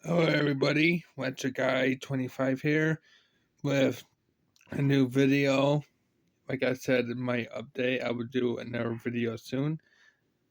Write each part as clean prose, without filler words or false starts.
Hello, everybody. Electric Guy 25 here with a new video. Like I said in my update, I will do another video soon.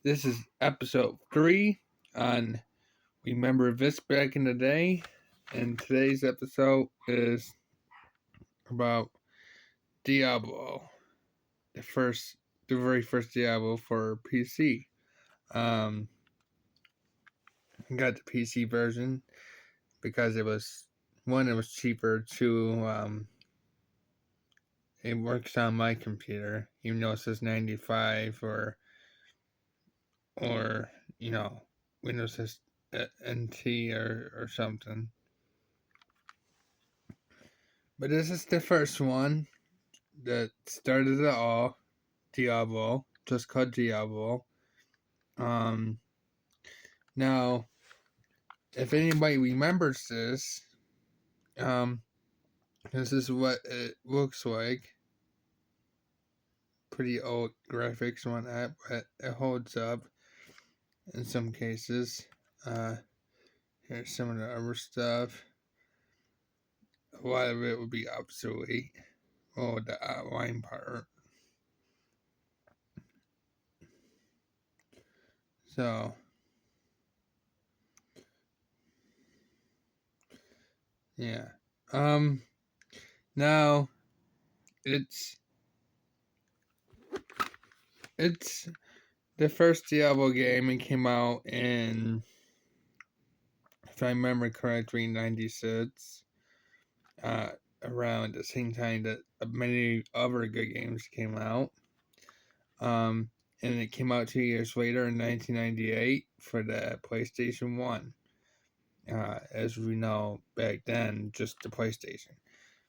This is episode 3 on Remember This Back in the Day. And today's episode is about Diablo, the very first Diablo for PC. I got the PC version because it was cheaper. Two, it works on my computer, even though it says 95 or Windows says NT or something. But this is the first one that started it all. Diablo, just called Diablo. Now, if anybody remembers this, this is what it looks like. Pretty old graphics and whatnot, but it holds up in some cases. Here's some of the other stuff. A lot of it would be obsolete. Oh, the outline part. So, yeah. Now, it's the first Diablo game. It came out in, if I remember correctly, 96. Around the same time that many other good games came out. And it came out 2 years later in 1998 for the PlayStation 1. As we know, back then, just the PlayStation.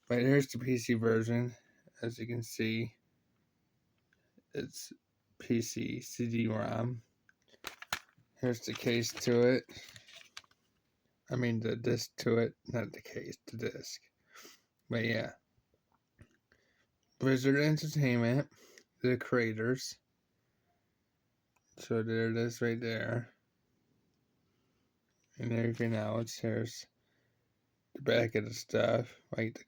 But here's the PC version. As you can see, it's PC CD-ROM. Here's the case to it. I mean, the disc to it, not the case, the disc. But yeah. Blizzard Entertainment, the creators. So there it is right there. And everything else. Here's the back of the stuff. Like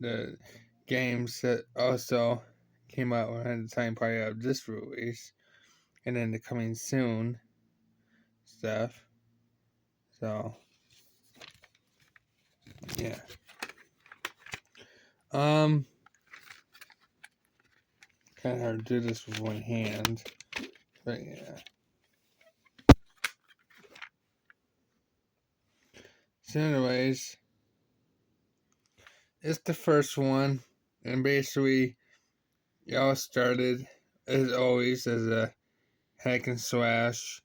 the games that also came out around the time prior of this release. And then the coming soon stuff. So yeah. Kind of hard to do this with one hand. But yeah. So anyways, it's the first one, and basically y'all started as always as a hack and slash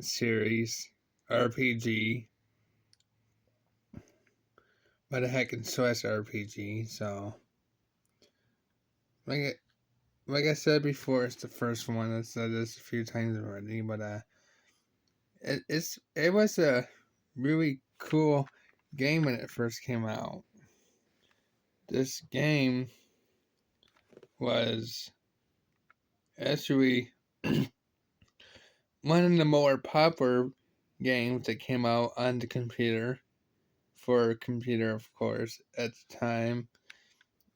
series RPG, but a hack and slash RPG. So like I said before, it's the first one. I said this a few times already, but it was a really cool game when it first came out. This game was actually one of the more popular games that came out on the computer, for a computer, of course, at the time.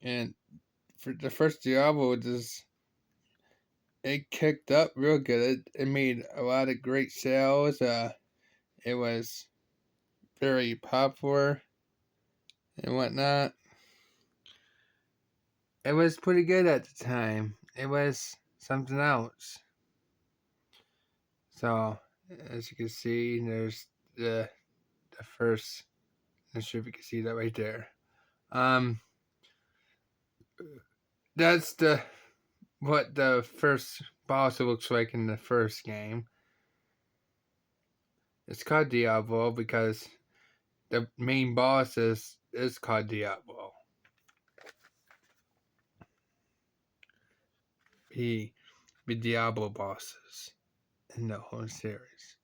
And for the first Diablo, it kicked up real good. It made a lot of great sales. It was very popular and whatnot. It was pretty good at the time. It was something else. So, as you can see, there's the first. I'm not sure if you can see that right there. That's what the first boss looks like in the first game. It's called Diablo because the main boss is called Diablo. The Diablo bosses in the whole series.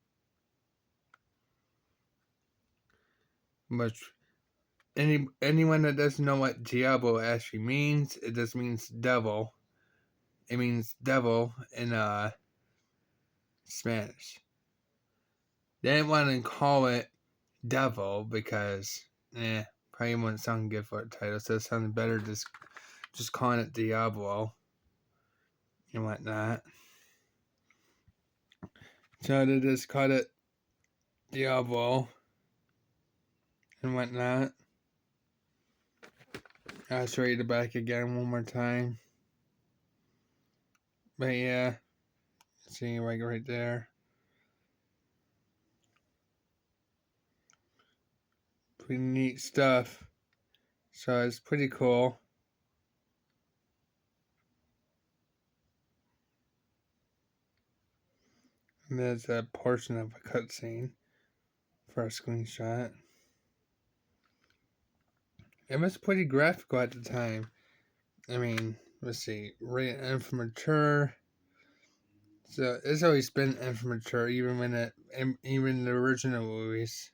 But anyone that doesn't know what Diablo actually means, it just means devil. It means devil in Spanish. They didn't want to call it Devil because probably wouldn't sound good for a title, so it sounds better just calling it Diablo and whatnot. So they just called it Diablo and whatnot. I'll show you the back again one more time. But yeah, see like right there. Pretty neat stuff. So it's pretty cool. And there's a portion of a cutscene for a screenshot. It was pretty graphical at the time. I mean, let's see, rated M for mature. So it's always been M for mature, even the original movies.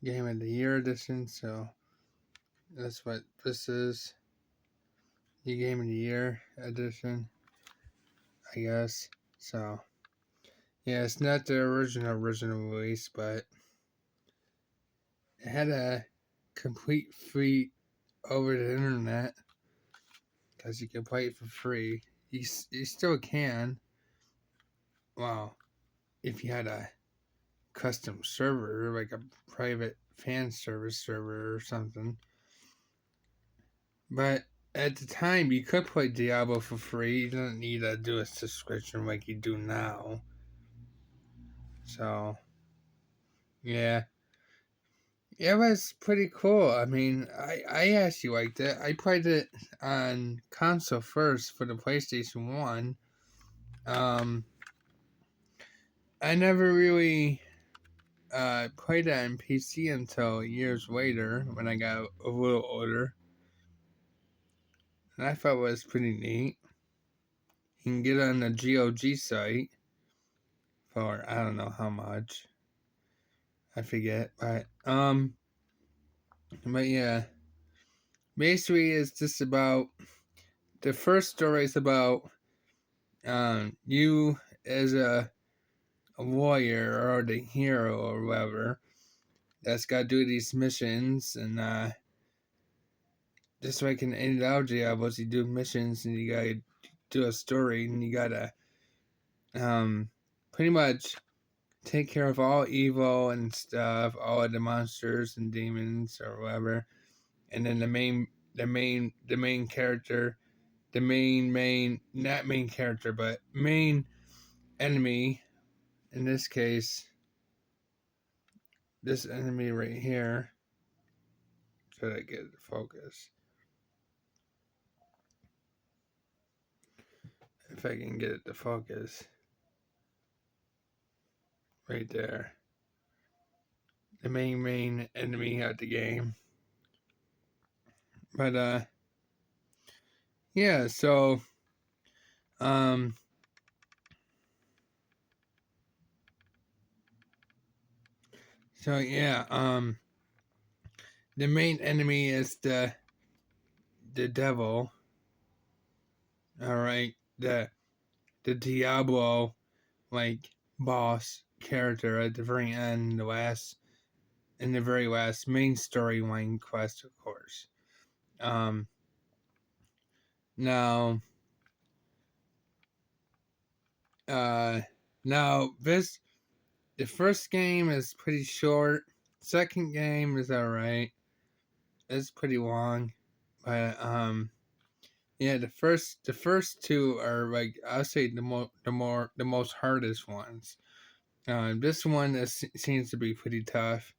Game of the Year edition. So that's what this is. The Game of the Year edition, I guess. So yeah, it's not the original movies, but it had a complete free over the internet because you can play it for free. You still can. Well, if you had a custom server, like a private fan service server or something. But at the time, you could play Diablo for free. You don't need to do a subscription like you do now. So, yeah. It was pretty cool. I mean, I actually liked it. I played it on console first for the PlayStation 1. I never really played it on PC until years later when I got a little older. And I thought it was pretty neat. You can get on the GOG site for I don't know how much. I forget, but yeah. Basically it's just about the first story is about you as a warrior or the hero or whatever that's got to do these missions and just like in any other Diablos, you do missions and you gotta do a story and you gotta pretty much take care of all evil and stuff, all of the monsters and demons or whatever, and then the main character, the main not main character but main enemy in this case, this enemy right here. Should I get it to focus? If I can get it to focus. Right there. The main enemy of the game. But yeah, so um the main enemy is the devil. Alright. The Diablo like boss character at the very end, in the very last main storyline quest, of course. Now now this the first game is pretty short. Second game is alright. It's pretty long. But yeah, the first two are like I'll say the most hardest ones. This one seems to be pretty tough,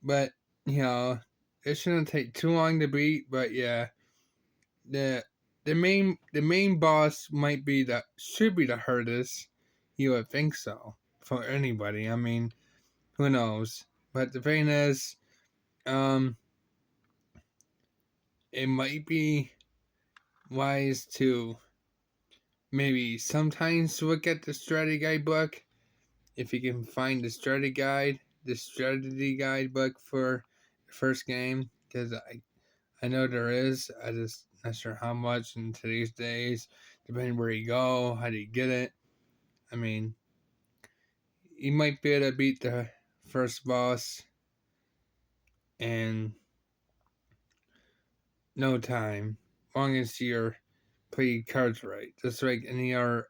but you know it shouldn't take too long to beat. But yeah, the the main boss should be the hardest. You would think so for anybody. I mean, who knows? But the thing is, um, it might be wise to maybe sometimes look at the strategy guide book if you can find the strategy guide book for the first game, because I know there is. I just not sure how much in today's days, depending where you go, how do you get it. I mean, you might be able to beat the first boss in no time, long as you're play cards right. Just like any other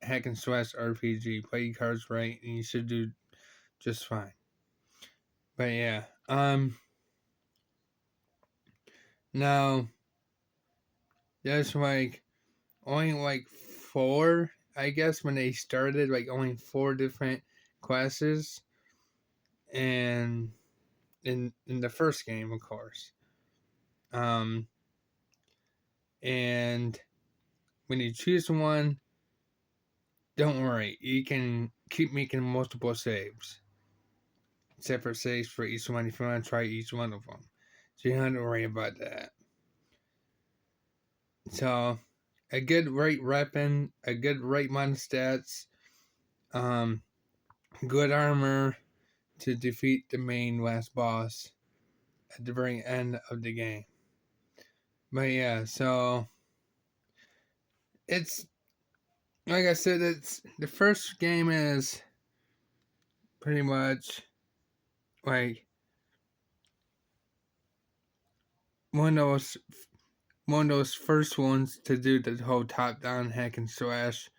hack and slash RPG, play your cards right, and you should do just fine. But yeah, now there's like only like 4, I guess, when they started, like only 4 different classes, and in the first game, of course. And when you choose one, don't worry, you can keep making multiple saves, separate saves for each one if you want to try each one of them. So you don't have to worry about that. So a good right weapon, a good right amount of stats, um, good armor to defeat the main last boss at the very end of the game. But yeah, so it's like I said, it's the first game is pretty much like one of those first ones to do the whole top down hack and slash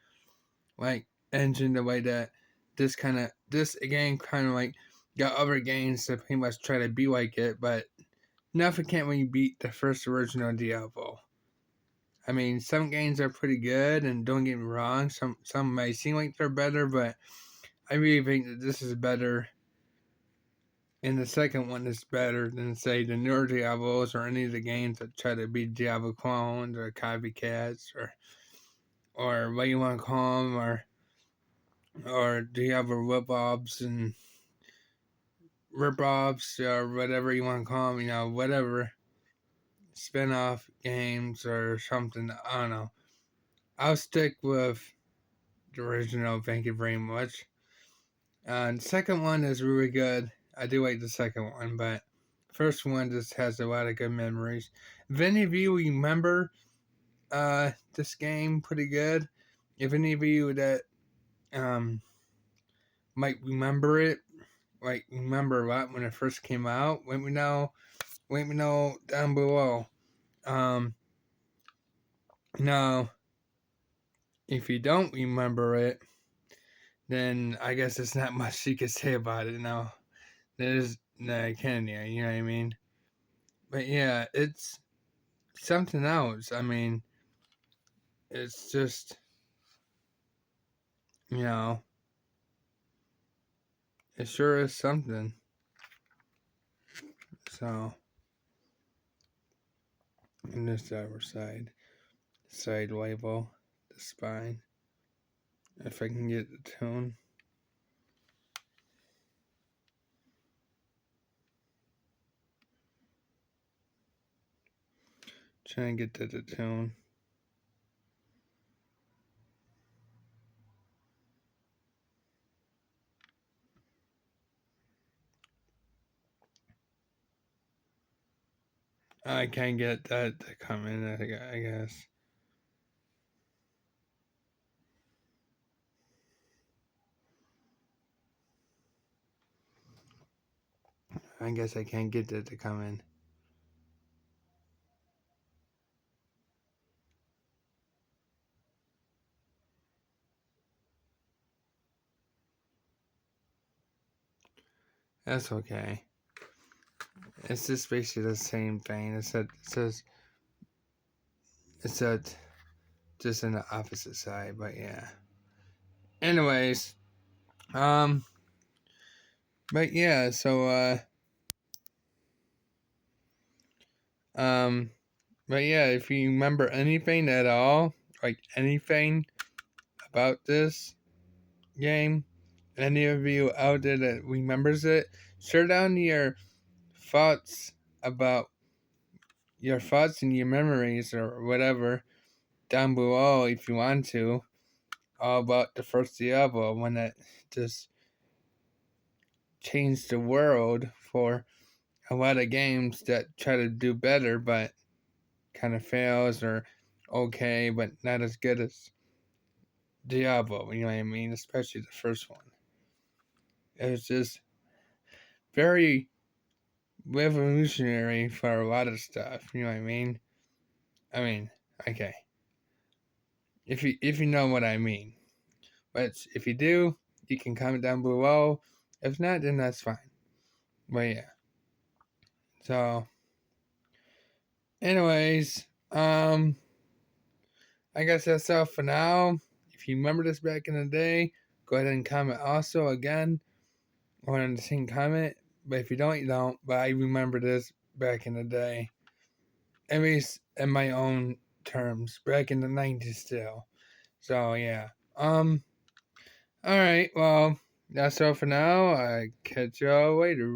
like engine, the way that this game kind of like got other games that pretty much try to be like it, but nothing can't really beat the first original Diablo. I mean, some games are pretty good, and don't get me wrong, some may seem like they're better, but I really think that this is better, and the second one is better than, say, the newer Diablos or any of the games that try to be Diablo clones or copycats or what you want to call them, or Diablo rip-offs and rip-offs or whatever you want to call them, whatever spin-off games or something. I don't know. I'll stick with the original. Thank you very much. The second one is really good. I do like the second one, but first one just has a lot of good memories. If any of you remember this game pretty good, if any of you that might remember it, like remember what when it first came out, let me know. Let me know down below. Now, if you don't remember it, then I guess there's not much you can say about it now. There's no, can you? You know what I mean? But yeah, it's something else. I mean, it's just, you know, it sure is something. So, and this other side label, the spine. If I can get the tone. Trying to get to the tone. I can't get that to come in, I guess. I guess I can't get that to come in. That's okay. It's just basically the same thing. It's just in the opposite side, but yeah. Anyways, but yeah, so but yeah, if you remember anything at all, like anything about this game, any of you out there that remembers it, share down about your thoughts and your memories or whatever down below if you want to, all about the first Diablo when it just changed the world for a lot of games that try to do better but kind of fails, or okay but not as good as Diablo, you know what I mean? Especially the first one. It was just very revolutionary for a lot of stuff. You know what I mean? I mean, okay. If you know what I mean. But if you do, you can comment down below. If not, then that's fine. But yeah. So anyways, I guess that's all for now. If you remember this back in the day, go ahead and comment also again on the same comment. But if you don't, you don't. But I remember this back in the day. At least in my own terms. Back in the 90s still. So yeah. Alright, well, that's all for now. I catch y'all later.